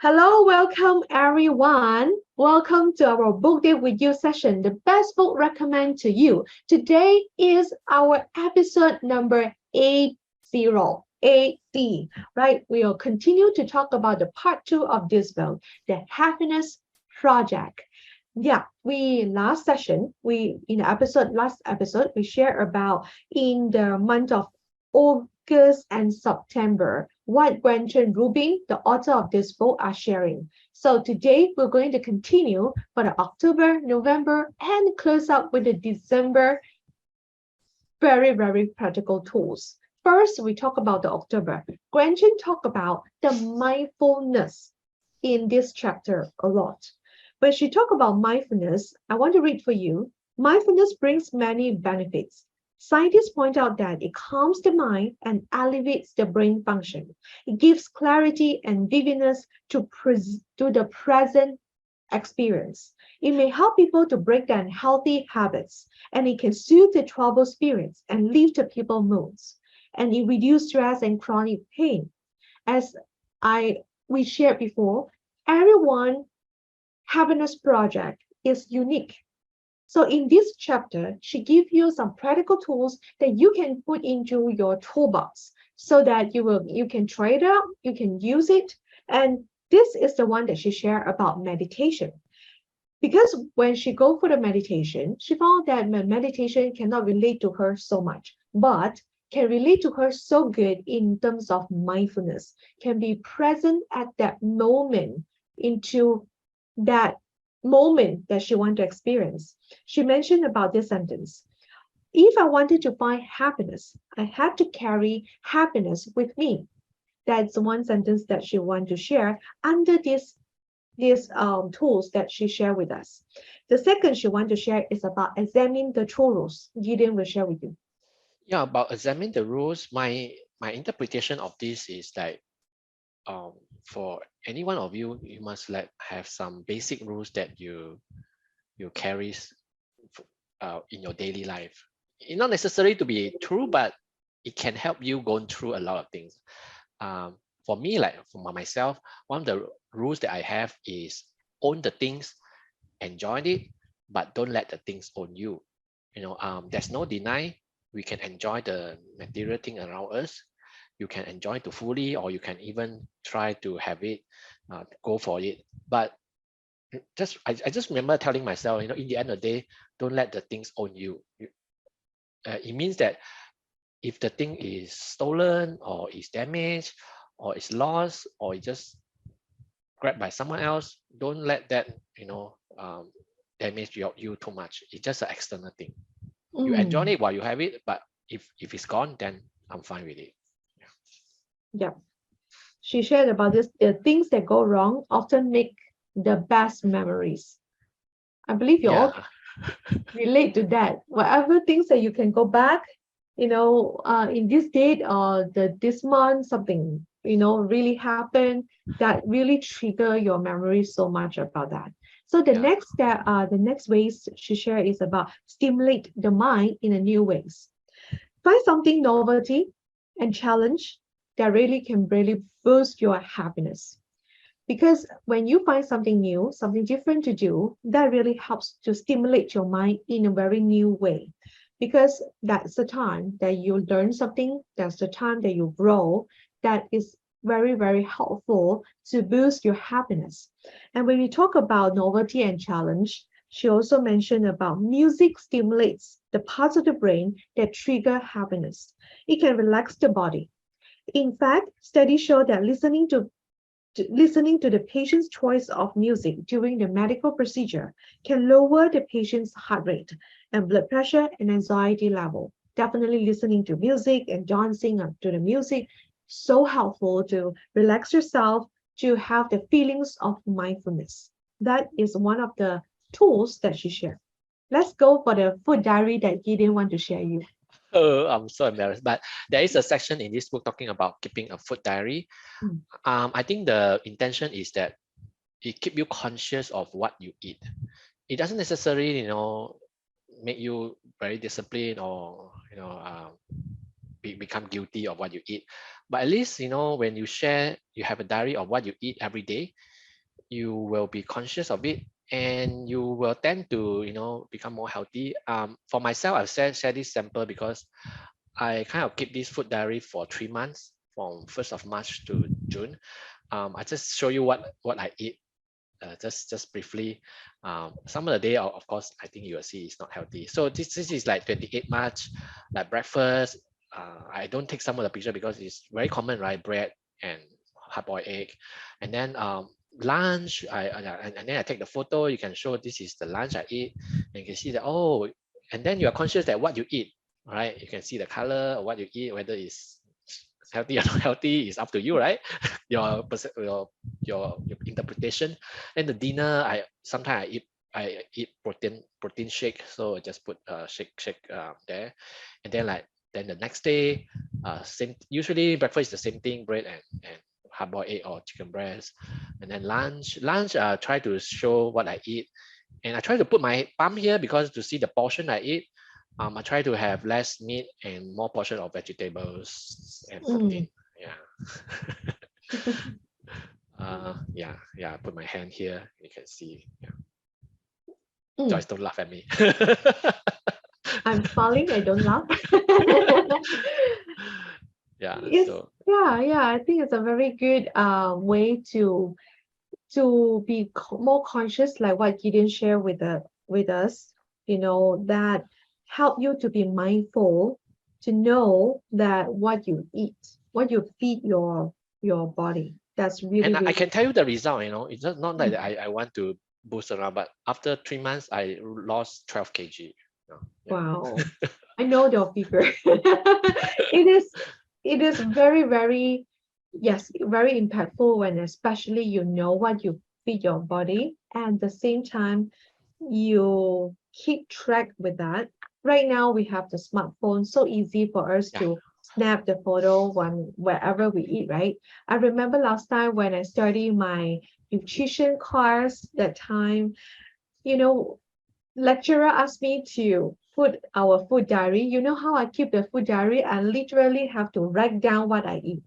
Hello, welcome everyone. Welcome to our book day with you session, the best book recommend to you. Today is our episode number 80, 80, right? We will continue to talk about the part two of this book, the happiness project. Yeah, we last episode we shared about in the month of August and September what Gretchen Rubin, the author of this book, are sharing. So today we're going to continue for the October, November, and close up with the December very practical tools. First, we talk about the October. Gretchen talked about the mindfulness in this chapter a lot. When she talked about mindfulness, I want to read for you. Mindfulness brings many benefits. Scientists point out that it calms the mind and elevates the brain function. It gives clarity and vividness to the present experience. It may help people to break down healthy habits, and it can soothe the troubled spirits and lift the people's moods. And it reduces stress and chronic pain. As we shared before, everyone happiness project is unique. So in this chapter, she gives you some practical tools that you can put into your toolbox so that you can try it out, you can use it. And this is the one that she shared about meditation. Because when she go for the meditation, she found that meditation cannot relate to her so much, but can relate to her so good in terms of mindfulness, can be present at that moment into that moment that she want to experience. She mentioned about this sentence. If I wanted to find happiness, I had to carry happiness with me. That's one sentence that she want to share under these tools that she shared with us. The second she want to share is about examining the true rules. Gideon will share with you. Yeah, about examining the rules, my interpretation of this is like um, for any one of you, you must like have some basic rules that you carry in your daily life. It's not necessary to be true, but it can help you going through a lot of things. For me, like for myself, one of the rules that I have is own the things, enjoy it, but don't let the things own you. There's no deny we can enjoy the material thing around us. You can enjoy it to fully, or you can even try to have it, go for it. But I just remember telling myself, in the end of the day, don't let the things own you. It means that if the thing is stolen or is damaged or is lost or it just grabbed by someone else, don't let that damage you too much. It's just an external thing. You enjoy Mm, it while you have it, but if it's gone, then I'm fine with it. yeah. She shared about this. The things that go wrong often make the best memories. I believe you all Yeah, relate to that. Whatever things that you can go back, in this date or this month, something, really happened that really trigger your memory so much about that. So the yeah, next step, the next ways she share is about stimulate the mind in a new ways. Find something novelty and challenge that really boost your happiness. Because when you find something new, something different to do, that really helps to stimulate your mind in a very new way. Because that's the time that you learn something, that's the time that you grow, that is very helpful to boost your happiness. And when we talk about novelty and challenge, she also mentioned about music stimulates the parts of the brain that trigger happiness. It can relax the body. In fact, studies show that listening to the patient's choice of music during the medical procedure can lower the patient's heart rate and blood pressure and anxiety level. Definitely listening to music and dancing to the music, so helpful to relax yourself, to have the feelings of mindfulness. That is one of the tools that she shared. Let's go for the food diary that Gideon want to share you. oh, I'm so embarrassed. But there is a section in this book talking about keeping a food diary. Mm, I think the intention is that it keep you conscious of what you eat. It doesn't necessarily, make you very disciplined or become guilty of what you eat. But at least, when you share, you have a diary of what you eat every day, you will be conscious of it, and you will tend to, become more healthy. For myself, I've share this sample because I kind of keep this food diary for 3 months, from 1st of March to June. I just show you what I eat, just briefly. Some of the day, of course, I think you will see it's not healthy. So this is like 28 March, like breakfast. I don't take some of the picture because it's very common, right? Bread and hard-boiled egg. And then lunch, and then I take the photo. You can show this is the lunch I eat, and you can see that, oh, and then you are conscious that what you eat, right? You can see the color of what you eat, whether it's healthy or not healthy is up to you, right? your your interpretation. And the dinner, I sometimes I eat protein shake, so I just put shake there. And then then the next day, same, usually breakfast is the same thing, bread and hard-boiled egg or chicken breast. And then lunch try to show what I eat, and I try to put my palm here because to see the portion I eat. I try to have less meat and more portion of vegetables and protein. Mm. Yeah. Yeah. I put my hand here. You can see. Yeah. Mm. Joyce, don't laugh at me. I'm smiling, I don't laugh. Yeah. Yes, So yeah, I think it's a very good way to be more conscious, like what Gideon shared with us, that help you to be mindful, to know that what you eat, what you feed your body. That's really, and I really can tell you the result. It's just not that mm, I want to boost around, but after 3 months, I lost 12 kg. Yeah. wow. I know the figure. It is very, very, yes, very impactful when especially you know what you feed your body, and at the same time you keep track with that. Right now we have the smartphone, so easy for us Yeah. to snap the photo when wherever we eat, right? I remember last time when I studied my nutrition course, that time, you know, lecturer asked me to put our food diary. You know how I keep the food diary? I literally have to write down what I eat.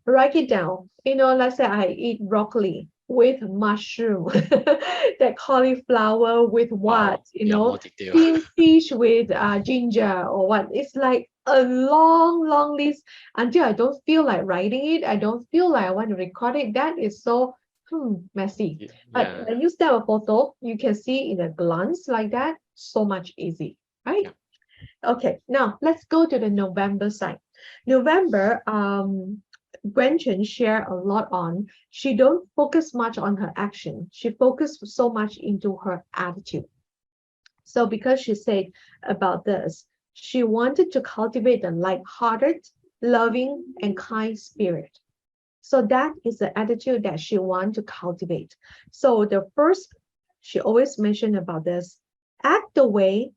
Write it down. Let's say I eat broccoli with mushroom, that cauliflower with what, Wow. Yeah. More detail. steamed fish with ginger or what. It's like a long, long list until I don't feel like writing it. I don't feel like I want to record it. That is so messy. But Yeah. when you snap a photo, you can see in a glance like that, so much easy, right? Yeah. Okay, now let's go to the November side. November, Gwenchen share a lot on. She don't focus much on her action. She focused so much into her attitude. So because she said about this, she wanted to cultivate a light-hearted, loving, and kind spirit. So that is the attitude that she wants to cultivate. So the first, she always mentioned about this, act the way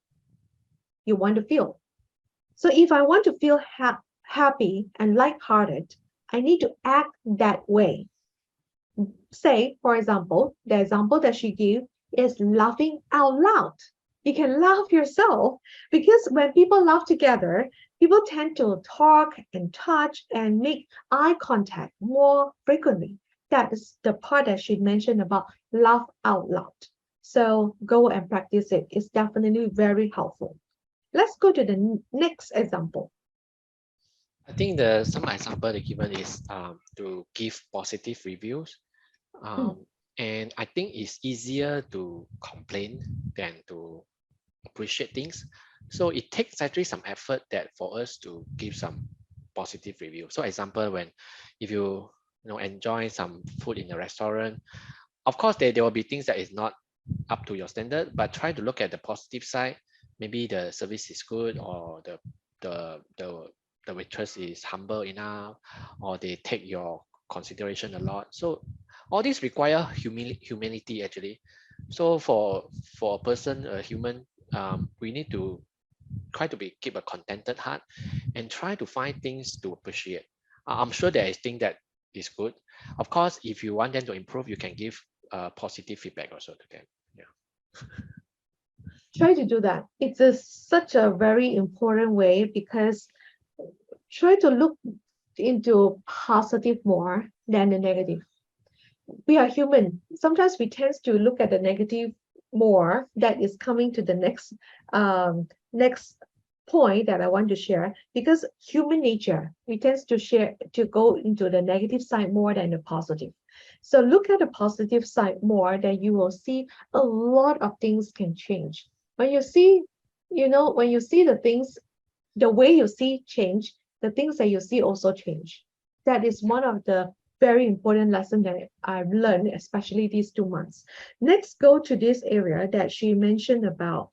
you want to feel. So if I want to feel happy and lighthearted, I need to act that way. Say, for example, the example that she gave is laughing out loud. You can laugh yourself because when people laugh together, people tend to talk and touch and make eye contact more frequently. That is the part that she mentioned about laugh out loud. So go and practice it. It's definitely very helpful. Let's go to the next example. I think the some example they given is to give positive reviews. Mm, And I think it's easier to complain than to appreciate things. So it takes actually some effort that for us to give some positive review. So example, when if you enjoy some food in a restaurant, of course there will be things that is not up to your standard, but try to look at the positive side. Maybe the service is good, or the the the waitress is humble enough, or they take your consideration a lot. So all these require humanity actually. So for a person, a human, we need to try to keep a contented heart and try to find things to appreciate. I'm sure there is thing that is good. Of course, if you want them to improve, you can give positive feedback also to them. Yeah. try to do that. It's such a very important way because try to look into positive more than the negative. We are human. Sometimes we tend to look at the negative more. That is coming to the next point that I want to share, because human nature, we tend to share to go into the negative side more than the positive. So look at the positive side more, then you will see a lot of things can change. When you see, when you see the things, the way you see change, the things that you see also change. That is one of the very important lessons that I've learned, especially these 2 months. Next, go to this area that she mentioned about.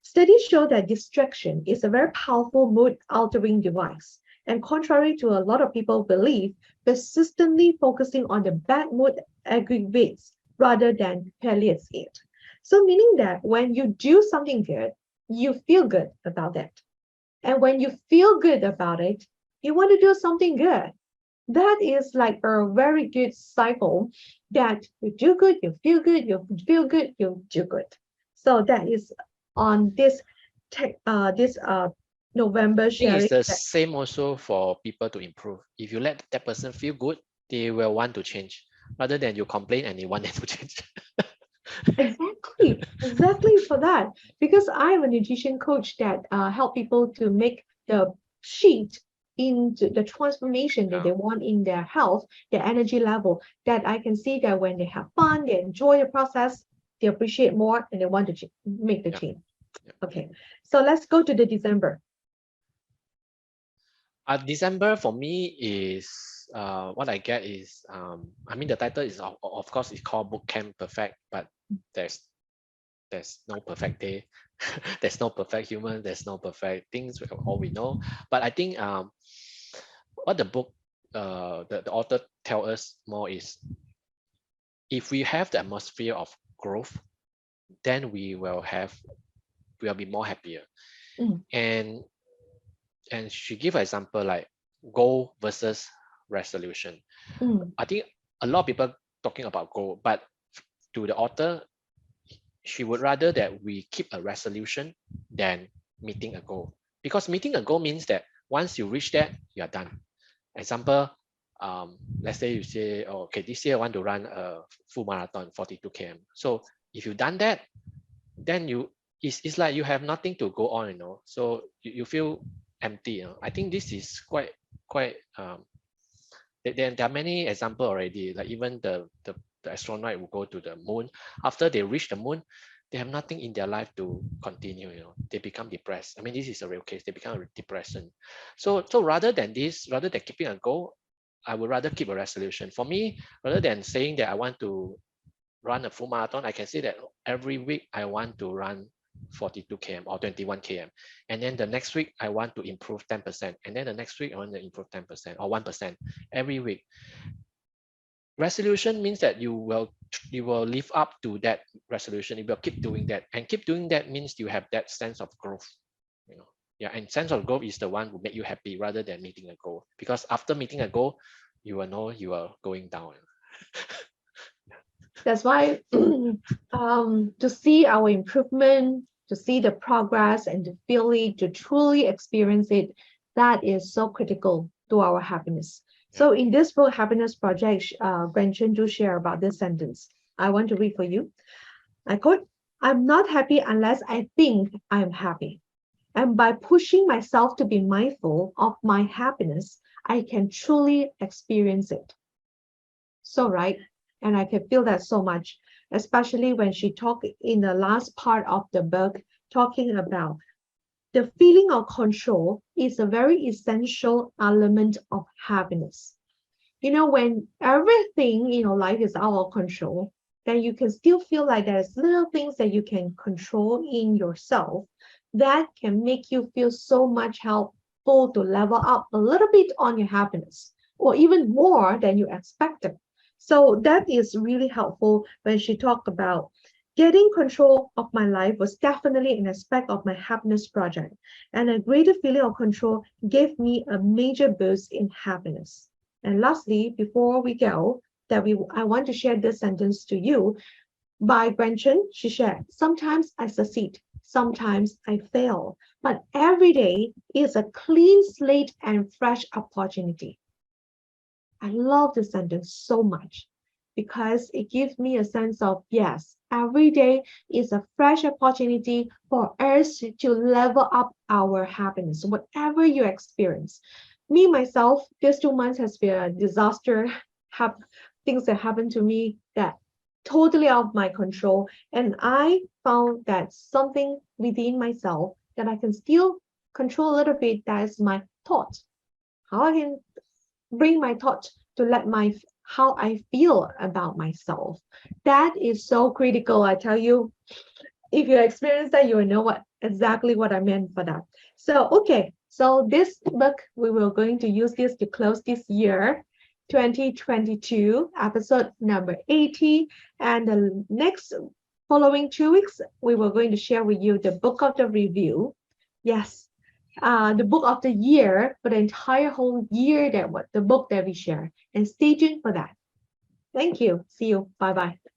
Studies show that distraction is a very powerful mood altering device. And contrary to a lot of people believe, persistently focusing on the bad mood aggravates rather than palliates it. So meaning that when you do something good, you feel good about that. And when you feel good about it, you want to do something good. That is like a very good cycle that you do good, you feel good, you do good. So that is on this November I think it's sharing. the same also for people to improve. If you let that person feel good, they will want to change rather than you complain and they want them to change. Exactly for that. Because I am a nutrition coach that help people to make the sheet into the transformation that Yeah, they want in their health, their energy level. That I can see that when they have fun, they enjoy the process, they appreciate more, and they want to make the yeah, change. yeah. Okay, so let's go to the December. December for me is what I get is I mean the title is of course it's called Boot Camp Perfect, but there's there's no perfect day, there's no perfect human, there's no perfect things. All we know, but I think what the book the author tell us more is if we have the atmosphere of growth, then we'll be more happier. Mm, And she give an example like goal versus resolution. mm, I think a lot of people talking about goal, but to the author, she would rather that we keep a resolution than meeting a goal. Because meeting a goal means that once you reach that, you are done. Example, let's say you say, oh, okay, this year I want to run a full marathon, 42 km. So if you've done that, then it's like you have nothing to go on, so you feel empty. I think this is quite there are many examples already, like even the astronaut will go to the moon. After they reach the moon, they have nothing in their life to continue. They become depressed. I mean, this is a real case. They become depression. So rather than keeping a goal, I would rather keep a resolution. For me, rather than saying that I want to run a full marathon, I can say that every week I want to run 42 km or 21 km. And then the next week I want to improve 10%. And then the next week I want to improve 10% or 1% every week. Resolution means that you will live up to that resolution. You will keep doing that. And keep doing that means you have that sense of growth. Yeah, and sense of growth is the one who make you happy rather than meeting a goal. Because after meeting a goal, you will know you are going down. That's why to see our improvement, to see the progress, and to feel it, to truly experience it, that is so critical to our happiness. Yeah. So in this book, Happiness Project, Gretchen do share about this sentence. I want to read for you. I quote, I'm not happy unless I think I'm happy. And by pushing myself to be mindful of my happiness, I can truly experience it. So right. And I can feel that so much, especially when she talked in the last part of the book, talking about the feeling of control is a very essential element of happiness. When everything in your life is out of control, then you can still feel like there's little things that you can control in yourself that can make you feel so much helpful to level up a little bit on your happiness, or even more than you expected. So that is really helpful when she talked about getting control of my life was definitely an aspect of my happiness project, and a greater feeling of control gave me a major boost in happiness. And lastly, before we go, I want to share this sentence to you by Gretchen. She shared, sometimes I succeed, Sometimes I fail, but every day is a clean slate and fresh opportunity. I love this sentence so much because it gives me a sense of yes, every day is a fresh opportunity for us to level up our happiness, whatever you experience. Me, myself, these 2 months has been a disaster. Have things that happened to me that totally out of my control. And I found that something within myself that I can still control a little bit, that is my thought. How I can bring my thoughts to let my how I feel about myself. That is so critical. I tell you, if you experience that, you will know what exactly what I meant for that. So okay, so this book we will going to use this to close this year. 2022 episode number 80, and the next following 2 weeks we were going to share with you the book of the review. Yes, the book of the year for the entire whole year, that what the book that we share. And stay tuned for that. Thank you. See you. Bye bye.